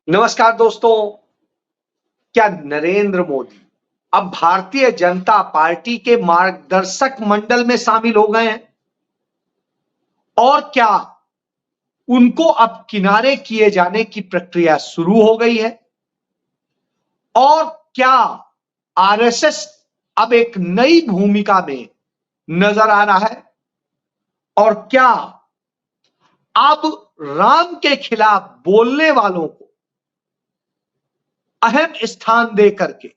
नमस्कार दोस्तों। क्या नरेंद्र मोदी अब भारतीय जनता पार्टी के मार्गदर्शक मंडल में शामिल हो गए हैं? और क्या उनको अब किनारे किए जाने की प्रक्रिया शुरू हो गई है? और क्या आरएसएस अब एक नई भूमिका में नजर आ रहा है? और क्या अब राम के खिलाफ बोलने वालों को अहम स्थान दे करके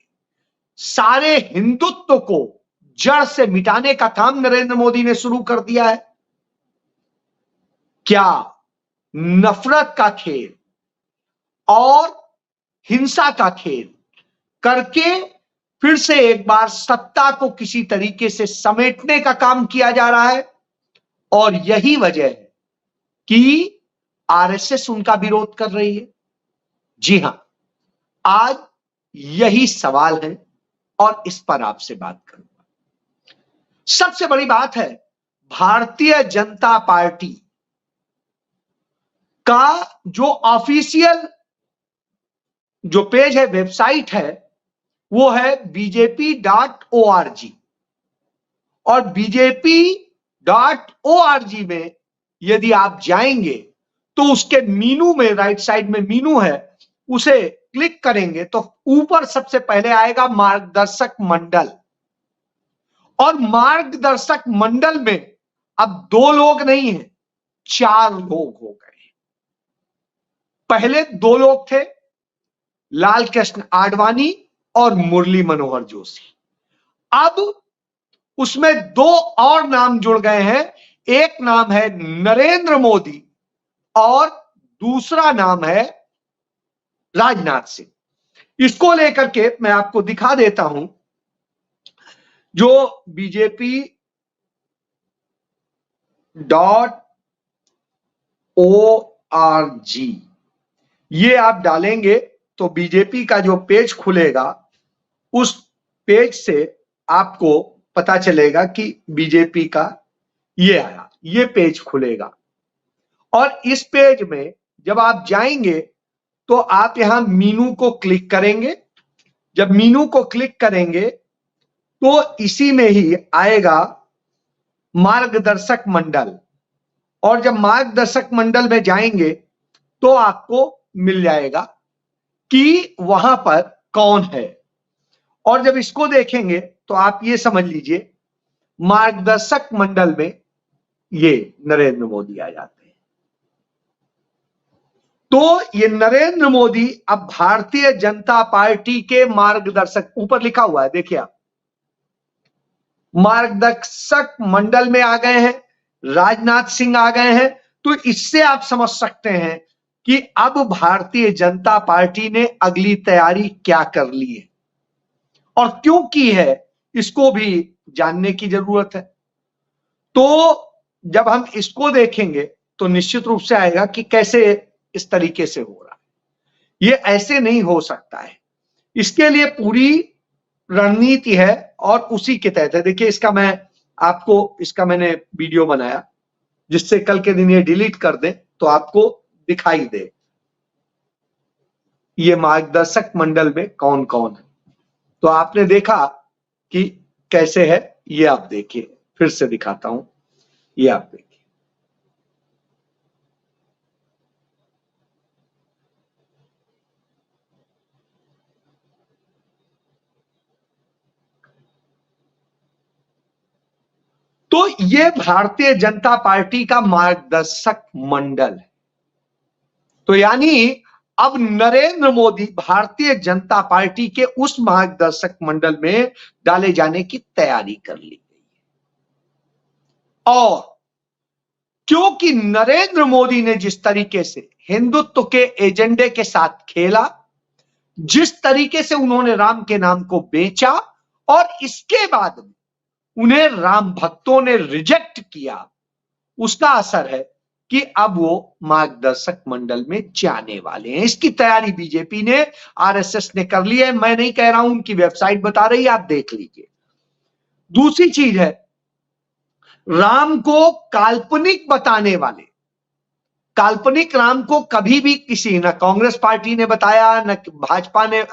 सारे हिंदुत्व को जड़ से मिटाने का काम नरेंद्र मोदी ने शुरू कर दिया है? क्या नफरत का खेल और हिंसा का खेल करके फिर से एक बार सत्ता को किसी तरीके से समेटने का काम किया जा रहा है? और यही वजह है कि आरएसएस उनका विरोध कर रही है। जी हां, आज यही सवाल है और इस पर आपसे बात करूंगा। सबसे बड़ी बात है, भारतीय जनता पार्टी का जो ऑफिशियल जो पेज है, वेबसाइट है, वो है bjp.org। और bjp.org में यदि आप जाएंगे तो उसके मीनू में, राइट साइड में मीनू है, उसे क्लिक करेंगे तो ऊपर सबसे पहले आएगा मार्गदर्शक मंडल। और मार्गदर्शक मंडल में अब 2 लोग नहीं हैं, 4 लोग हो गए। पहले 2 लोग थे, लाल कृष्ण आडवाणी और मुरली मनोहर जोशी। अब उसमें 2 और नाम जुड़ गए हैं। एक नाम है नरेंद्र मोदी और दूसरा नाम है राजनाथ सिंह। इसको लेकर के मैं आपको दिखा देता हूं। जो bjp.org ये आप डालेंगे तो बीजेपी का जो पेज खुलेगा, उस पेज से आपको पता चलेगा कि बीजेपी का ये आया, ये पेज खुलेगा। और इस पेज में जब आप जाएंगे तो आप यहां मीनू को क्लिक करेंगे। जब मीनू को क्लिक करेंगे तो इसी में ही आएगा मार्गदर्शक मंडल। और जब मार्गदर्शक मंडल में जाएंगे तो आपको मिल जाएगा कि वहां पर कौन है। और जब इसको देखेंगे तो आप ये समझ लीजिए, मार्गदर्शक मंडल में ये नरेंद्र मोदी आ जाते हैं। तो ये नरेंद्र मोदी अब भारतीय जनता पार्टी के मार्गदर्शक, ऊपर लिखा हुआ है, देखिए आप, मार्गदर्शक मंडल में आ गए हैं, राजनाथ सिंह आ गए हैं। तो इससे आप समझ सकते हैं कि अब भारतीय जनता पार्टी ने अगली तैयारी क्या कर ली है और क्यों की है, इसको भी जानने की जरूरत है। तो जब हम इसको देखेंगे तो निश्चित रूप से आएगा कि कैसे इस तरीके से हो रहा है। ये ऐसे नहीं हो सकता है, इसके लिए पूरी रणनीति है और उसी के तहत है। देखिए, इसका मैंने वीडियो बनाया जिससे कल के दिन ये डिलीट कर दें तो आपको दिखाई दे ये मार्गदर्शक मंडल में कौन कौन है। तो आपने देखा कि कैसे है, ये आप देखिए, फिर से दिखाता हूं, ये आप देखिए। तो ये भारतीय जनता पार्टी का मार्गदर्शक मंडल है। तो यानी अब नरेंद्र मोदी भारतीय जनता पार्टी के उस मार्गदर्शक मंडल में डाले जाने की तैयारी कर ली गई है। और क्योंकि नरेंद्र मोदी ने जिस तरीके से हिंदुत्व के एजेंडे के साथ खेला, जिस तरीके से उन्होंने राम के नाम को बेचा और इसके बाद उन्हें राम भक्तों ने रिजेक्ट किया, उसका असर है कि अब वो मार्गदर्शक मंडल में जाने वाले हैं। इसकी तैयारी बीजेपी ने, आरएसएस ने कर ली है। मैं नहीं कह रहा हूं, उनकी वेबसाइट बता रही है, आप देख लीजिए। दूसरी चीज है, राम को काल्पनिक बताने वाले काल्पनिक राम को कभी भी किसी, न कांग्रेस पार्टी ने बताया, न भाजपा ने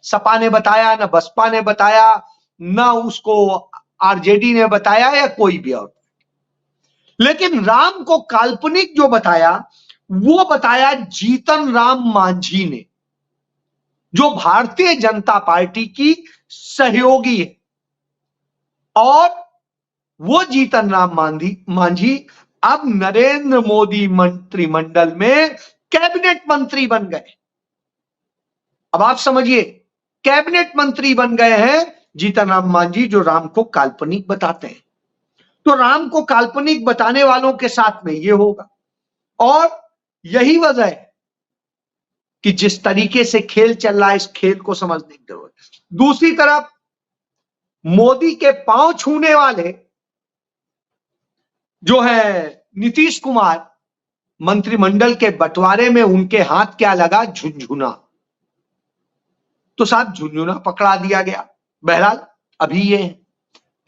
सपा ने बताया, न बसपा ने बताया, न उसको आरजेडी ने बताया या कोई भी और। लेकिन राम को काल्पनिक जो बताया वो बताया जीतन राम मांझी ने, जो भारतीय जनता पार्टी की सहयोगी है। और वो जीतन राम मांझी अब नरेंद्र मोदी मंत्रिमंडल में कैबिनेट मंत्री बन गए। अब आप समझिए, कैबिनेट मंत्री बन गए हैं जीतन राम मांझी, जो राम को काल्पनिक बताते हैं। तो राम को काल्पनिक बताने वालों के साथ में ये होगा। और यही वजह है कि जिस तरीके से खेल चल रहा है, इस खेल को समझने की जरूरत है। दूसरी तरफ मोदी के पांव छूने वाले जो है नीतीश कुमार, मंत्रिमंडल के बंटवारे में उनके हाथ क्या लगा? झुनझुना। तो साहब झुनझुना पकड़ा दिया गया। बहरहाल अभी ये है।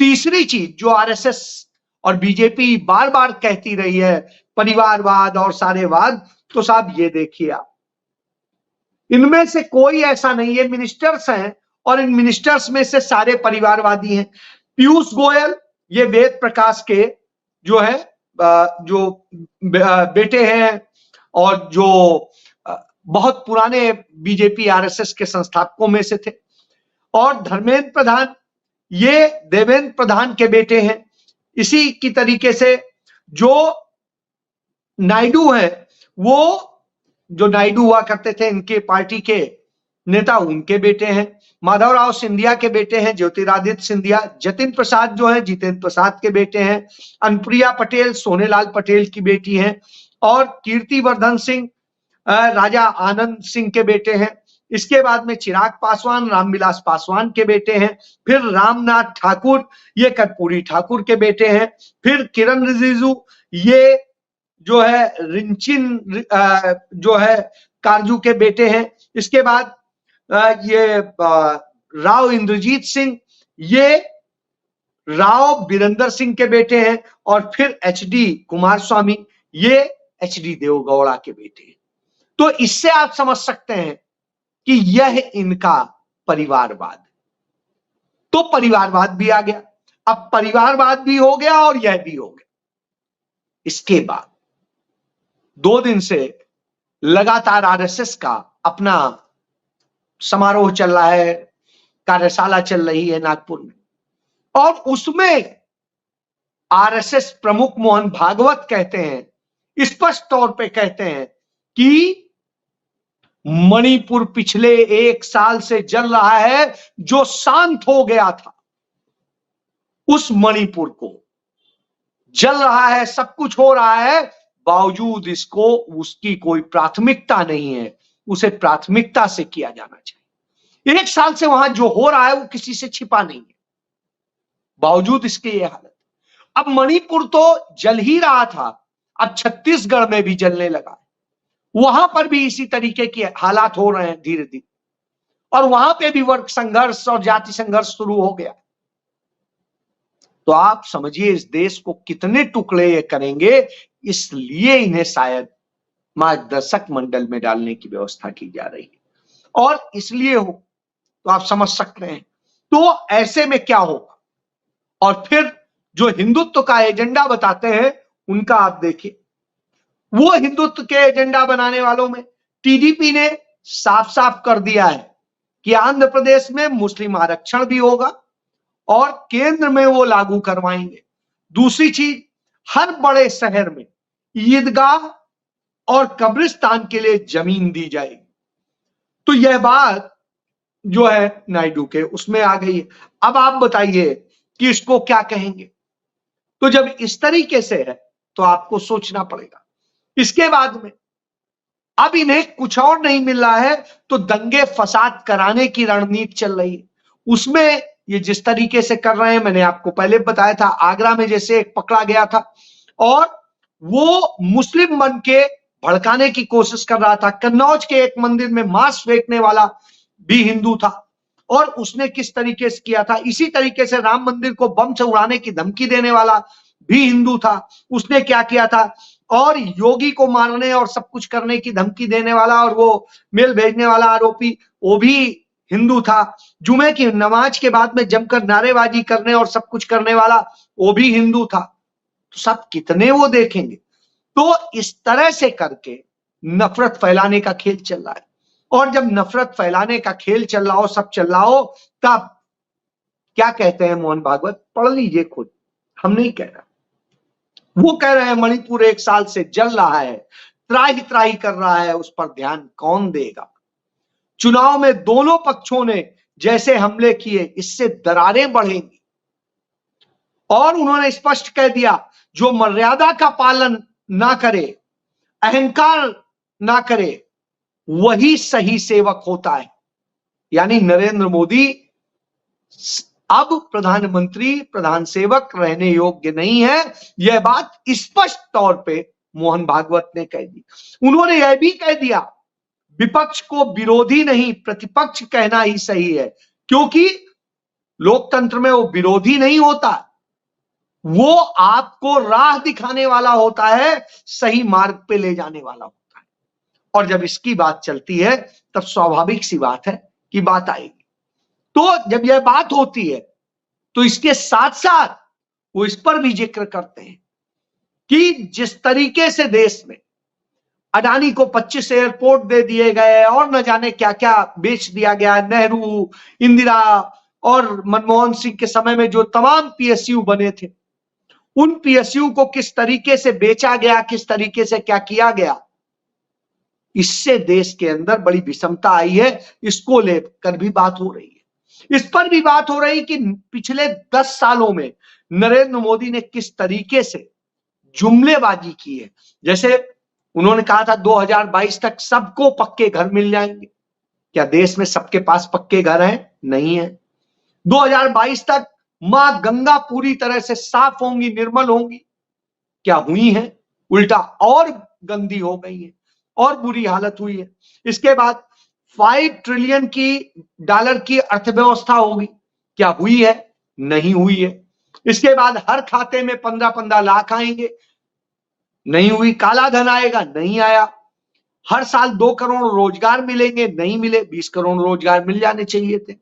तीसरी चीज जो आरएसएस और बीजेपी बार बार कहती रही है, परिवारवाद और सारेवाद, तो साहब ये देखिए आप, इनमें से कोई ऐसा नहीं है, मिनिस्टर्स हैं और इन मिनिस्टर्स में से सारे परिवारवादी हैं। पीयूष गोयल ये वेद प्रकाश के जो है जो बेटे हैं और जो बहुत पुराने बीजेपी आरएसएस के संस्थापकों में से थे। और धर्मेंद्र प्रधान ये देवेंद्र प्रधान के बेटे हैं। इसी की तरीके से जो नायडू हैं, वो जो नायडू हुआ करते थे इनके पार्टी के नेता, उनके बेटे हैं। माधवराव सिंधिया के बेटे हैं ज्योतिरादित्य सिंधिया। जतिन प्रसाद जो है जितेंद्र प्रसाद के बेटे हैं। अनुप्रिया पटेल सोनेलाल पटेल की बेटी हैं। और कीर्तिवर्धन सिंह राजा आनंद सिंह के बेटे हैं। इसके बाद में चिराग पासवान रामविलास पासवान के बेटे हैं। फिर रामनाथ ठाकुर ये कर्पूरी ठाकुर के बेटे हैं। फिर किरण रिजिजू ये जो है रिंचिन जो है कारजू के बेटे हैं। इसके बाद ये राव इंद्रजीत सिंह ये राव बीरेंद्र सिंह के बेटे हैं। और फिर एचडी कुमारस्वामी ये एचडी देवगौड़ा के बेटे हैं। तो इससे आप समझ सकते हैं कि यह इनका परिवारवाद। तो परिवारवाद भी आ गया, अब परिवारवाद भी हो गया और यह भी हो गया। इसके बाद 2 दिन से लगातार आरएसएस का अपना समारोह चल रहा है, कार्यशाला चल रही है नागपुर में। और उसमें आरएसएस प्रमुख मोहन भागवत कहते हैं, स्पष्ट तौर पे कहते हैं कि मणिपुर पिछले 1 साल से जल रहा है, जो शांत हो गया था उस मणिपुर को जल रहा है, सब कुछ हो रहा है, बावजूद इसको उसकी कोई प्राथमिकता नहीं है। उसे प्राथमिकता से किया जाना चाहिए। 1 साल से वहां जो हो रहा है वो किसी से छिपा नहीं है, बावजूद इसके ये हालत। अब मणिपुर तो जल ही रहा था, अब छत्तीसगढ़ में भी जलने लगा, वहां पर भी इसी तरीके के हालात हो रहे हैं धीरे धीरे। और वहां पे भी वर्ग संघर्ष और जाति संघर्ष शुरू हो गया। तो आप समझिए इस देश को कितने टुकड़े ये करेंगे, इसलिए इन्हें शायद मार्गदर्शक मंडल में डालने की व्यवस्था की जा रही है। और इसलिए हो तो आप समझ सकते हैं। तो ऐसे में क्या होगा? और फिर जो हिंदुत्व का एजेंडा बताते हैं उनका आप देखिए, वो हिंदुत्व के एजेंडा बनाने वालों में टीडीपी ने साफ साफ कर दिया है कि आंध्र प्रदेश में मुस्लिम आरक्षण भी होगा और केंद्र में वो लागू करवाएंगे। दूसरी चीज, हर बड़े शहर में ईदगाह और कब्रिस्तान के लिए जमीन दी जाएगी। तो यह बात जो है नायडू के उसमें आ गई है। अब आप बताइए कि इसको क्या कहेंगे? तो जब इस तरीके से है तो आपको सोचना पड़ेगा। इसके बाद में अब इन्हें कुछ और नहीं मिल रहा है तो दंगे फसाद कराने की रणनीति चल रही है। उसमें ये जिस तरीके से कर रहे हैं, मैंने आपको पहले बताया था, आगरा में जैसे एक पकड़ा गया था और वो मुस्लिम बन के भड़काने की कोशिश कर रहा था। कन्नौज के एक मंदिर में मांस फेंकने वाला भी हिंदू था और उसने किस तरीके से किया था। इसी तरीके से राम मंदिर को बम से उड़ाने की धमकी देने वाला भी हिंदू था। उसने क्या किया था, और योगी को मारने और सब कुछ करने की धमकी देने वाला और वो मेल भेजने वाला आरोपी वो भी हिंदू था। जुमे की नमाज के बाद में जमकर नारेबाजी करने और सब कुछ करने वाला वो भी हिंदू था। तो सब कितने वो देखेंगे। तो इस तरह से करके नफरत फैलाने का खेल चल रहा है। और जब नफरत फैलाने का खेल चल रहा हो, सब चल रहा हो, तब क्या कहते हैं मोहन भागवत, पढ़ लीजिए खुद, हम नहीं कह रहे। वो कह रहे हैं मणिपुर 1 साल से जल रहा है, त्राही त्राही कर रहा है, उस पर ध्यान कौन देगा। चुनाव में दोनों पक्षों ने जैसे हमले किए, इससे दरारें बढ़ेंगी। और उन्होंने स्पष्ट कह दिया, जो मर्यादा का पालन ना करे, अहंकार ना करे, वही सही सेवक होता है। यानी नरेंद्र मोदी अब प्रधानमंत्री, प्रधान सेवक रहने योग्य नहीं है। यह बात स्पष्ट तौर पे मोहन भागवत ने कह दी। उन्होंने यह भी कह दिया, विपक्ष को विरोधी नहीं प्रतिपक्ष कहना ही सही है, क्योंकि लोकतंत्र में वो विरोधी नहीं होता, वो आपको राह दिखाने वाला होता है, सही मार्ग पे ले जाने वाला होता है। और जब इसकी बात चलती है तब स्वाभाविक सी बात है कि बात आएगी। तो जब यह बात होती है तो इसके साथ साथ वो इस पर भी जिक्र करते हैं कि जिस तरीके से देश में अडानी को 25 एयरपोर्ट दे दिए गए और न जाने क्या क्या बेच दिया गया, नेहरू, इंदिरा और मनमोहन सिंह के समय में जो तमाम पीएसयू बने थे, उन पीएसयू को किस तरीके से बेचा गया, किस तरीके से क्या किया गया, इससे देश के अंदर बड़ी विषमता आई है। इसको लेकर भी बात हो रही है। इस पर भी बात हो रही कि पिछले 10 सालों में नरेंद्र मोदी ने किस तरीके से जुमलेबाजी की है। जैसे उन्होंने कहा था 2022 तक सबको पक्के घर मिल जाएंगे। क्या देश में सबके पास पक्के घर हैं? नहीं है। 2022 तक मां गंगा पूरी तरह से साफ होंगी, निर्मल होंगी। क्या हुई है? उल्टा और गंदी हो गई है और बुरी हालत हुई है। इसके बाद 5 ट्रिलियन की डॉलर की अर्थव्यवस्था होगी। क्या हुई है? नहीं हुई है। इसके बाद हर खाते में 15-15 लाख आएंगे। नहीं हुई। काला धन आएगा, नहीं आया। हर साल 2 करोड़ रोजगार मिलेंगे, नहीं मिले। 20 करोड़ रोजगार मिल जाने चाहिए थे।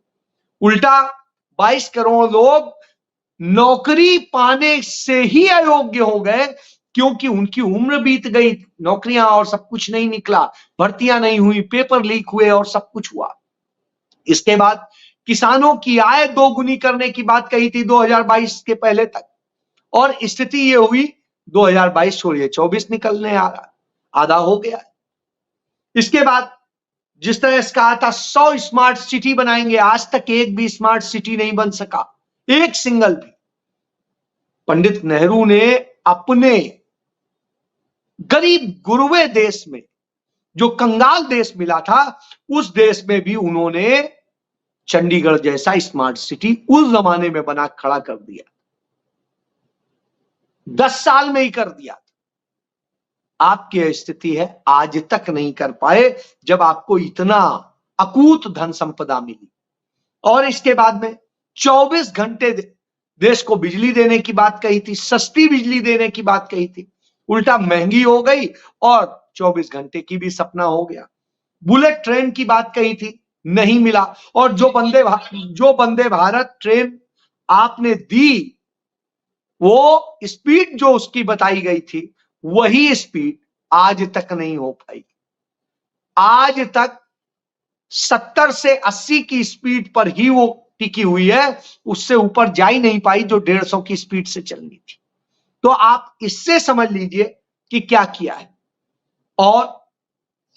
उल्टा 22 करोड़ लोग नौकरी पाने से ही अयोग्य हो गए, क्योंकि उनकी उम्र बीत गई, नौकरियां और सब कुछ नहीं निकला, भर्तियां नहीं हुई, पेपर लीक हुए और सब कुछ हुआ। इसके बाद किसानों की आय दोगुनी करने की बात कही थी 2022 के पहले तक, और स्थिति ये हुई 2022 छोड़िए 24 निकलने आ रहा, आधा हो गया। इसके बाद जिस तरह से कहा था 100 स्मार्ट सिटी बनाएंगे, आज तक एक भी स्मार्ट सिटी नहीं बन सका, एक सिंगल भी। पंडित नेहरू ने अपने गरीब गुरवे देश में, जो कंगाल देश मिला था, उस देश में भी उन्होंने चंडीगढ़ जैसा स्मार्ट सिटी उस जमाने में बना खड़ा कर दिया। 10 साल में ही कर दिया। आपकी स्थिति है आज तक नहीं कर पाए, जब आपको इतना अकूत धन संपदा मिली। और इसके बाद में 24 घंटे देश को बिजली देने की बात कही थी, सस्ती बिजली देने की बात कही थी, उल्टा महंगी हो गई और 24 घंटे की भी सपना हो गया। बुलेट ट्रेन की बात कही थी, नहीं मिला। और जो वंदे भारत ट्रेन आपने दी, वो स्पीड जो उसकी बताई गई थी, वही स्पीड आज तक नहीं हो पाई। आज तक 70 से 80 की स्पीड पर ही वो टिकी हुई है, उससे ऊपर जा ही नहीं पाई, जो 150 की स्पीड से चलनी थी। तो आप इससे समझ लीजिए कि क्या किया है। और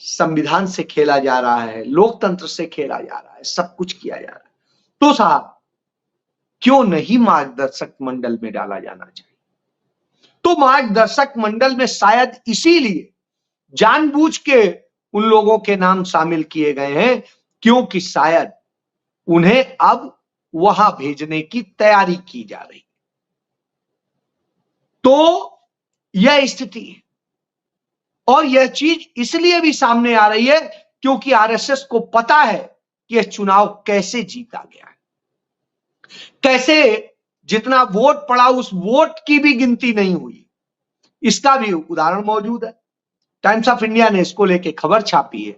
संविधान से खेला जा रहा है, लोकतंत्र से खेला जा रहा है, सब कुछ किया जा रहा है। तो साहब क्यों नहीं मार्गदर्शक मंडल में डाला जाना चाहिए? तो मार्गदर्शक मंडल में शायद इसीलिए जानबूझ के उन लोगों के नाम शामिल किए गए हैं, क्योंकि शायद उन्हें अब वहां भेजने की तैयारी की जा रही। तो यह स्थिति है। और यह चीज इसलिए भी सामने आ रही है क्योंकि आरएसएस को पता है कि यह चुनाव कैसे जीता गया है, कैसे जितना वोट पड़ा उस वोट की भी गिनती नहीं हुई। इसका भी उदाहरण मौजूद है। टाइम्स ऑफ इंडिया ने इसको लेके खबर छापी है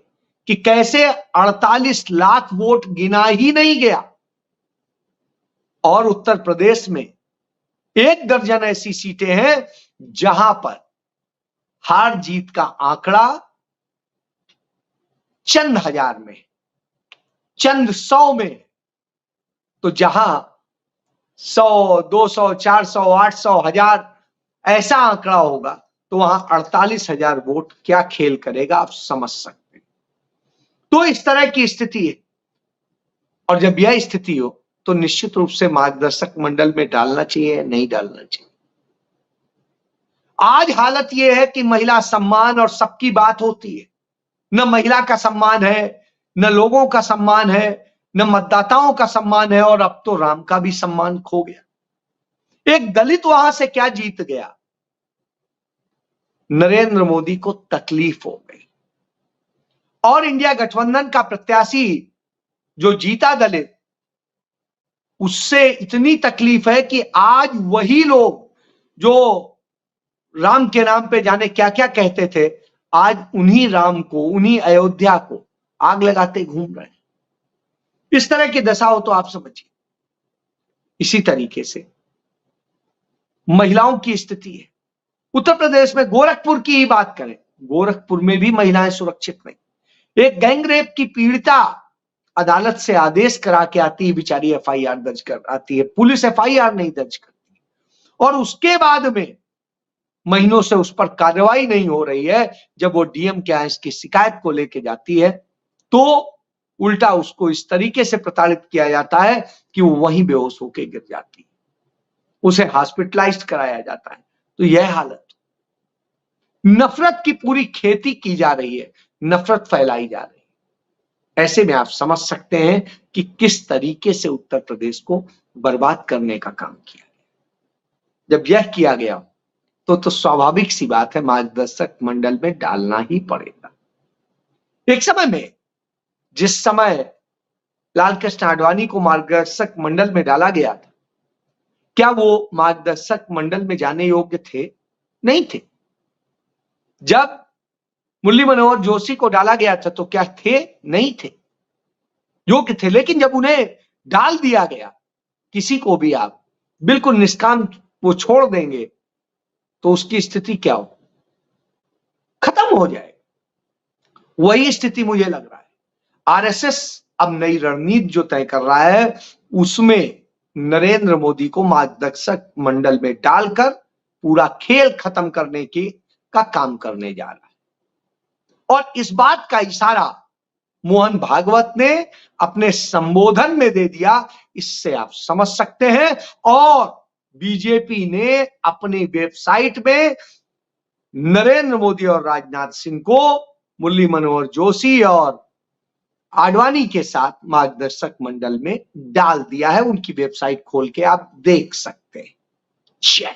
कि कैसे 48 लाख वोट गिना ही नहीं गया और उत्तर प्रदेश में 1 दर्जन ऐसी सीटें हैं जहां पर हार जीत का आंकड़ा चंद हजार में, चंद 100 में, तो जहां 100, 200, 400, 800, 1000 ऐसा आंकड़ा होगा तो वहां 48,000 वोट क्या खेल करेगा, आप समझ सकते हैं। तो इस तरह की स्थिति है और जब यह स्थिति हो तो निश्चित रूप से मार्गदर्शक मंडल में डालना चाहिए, नहीं डालना चाहिए। आज हालत यह है कि महिला सम्मान और सबकी बात होती है, न महिला का सम्मान है, न लोगों का सम्मान है, न मतदाताओं का सम्मान है और अब तो राम का भी सम्मान खो गया। एक दलित वहां से क्या जीत गया, नरेंद्र मोदी को तकलीफ हो गई और इंडिया गठबंधन का प्रत्याशी जो जीता दलित, उससे इतनी तकलीफ है कि आज वही लोग जो राम के नाम पे जाने क्या क्या कहते थे, आज उन्हीं राम को, उन्हीं अयोध्या को आग लगाते घूम रहे हैं। इस तरह की दशा हो तो आप समझिए। इसी तरीके से महिलाओं की स्थिति है। उत्तर प्रदेश में गोरखपुर की ही बात करें, गोरखपुर में भी महिलाएं सुरक्षित नहीं। एक गैंग रेप की पीड़िता अदालत से आदेश करा के आती है, बेचारी एफआईआर दर्ज कर आती है, पुलिस एफआईआर नहीं दर्ज करती और उसके बाद में महीनों से उस पर कार्रवाई नहीं हो रही है। जब वो डीएम के यहाँ इसकी शिकायत को लेके जाती है तो उल्टा उसको इस तरीके से प्रताड़ित किया जाता है कि वो वहीं बेहोश होकर गिर जाती है, उसे हॉस्पिटलाइज्ड कराया जाता है। तो यह हालत, नफरत की पूरी खेती की जा रही है, नफरत फैलाई जा रही है। ऐसे में आप समझ सकते हैं कि किस तरीके से उत्तर प्रदेश को बर्बाद करने का काम किया गया। जब यह किया गया तो स्वाभाविक सी बात है, मार्गदर्शक मंडल में डालना ही पड़ेगा। एक समय में जिस समय लालकृष्ण आडवाणी को मार्गदर्शक मंडल में डाला गया था, क्या वो मार्गदर्शक मंडल में जाने योग्य थे? नहीं थे। जब मुरली मनोहर जोशी को डाला गया था तो क्या थे? नहीं थे, योग्य थे। लेकिन जब उन्हें डाल दिया गया, किसी को भी आप बिल्कुल निष्काम वो छोड़ देंगे तो उसकी स्थिति क्या हो, खत्म हो जाए। वही स्थिति मुझे लग रहा है। आरएसएस अब नई रणनीति जो तय कर रहा है उसमें नरेंद्र मोदी को मार्गदर्शक मंडल में डालकर पूरा खेल खत्म करने का काम करने जा रहा है। और इस बात का इशारा मोहन भागवत ने अपने संबोधन में दे दिया, इससे आप समझ सकते हैं। और बीजेपी ने अपनी वेबसाइट में नरेंद्र मोदी और राजनाथ सिंह को मुरली मनोहर जोशी और आडवाणी के साथ मार्गदर्शक मंडल में डाल दिया है। उनकी वेबसाइट खोल के आप देख सकते हैं। जय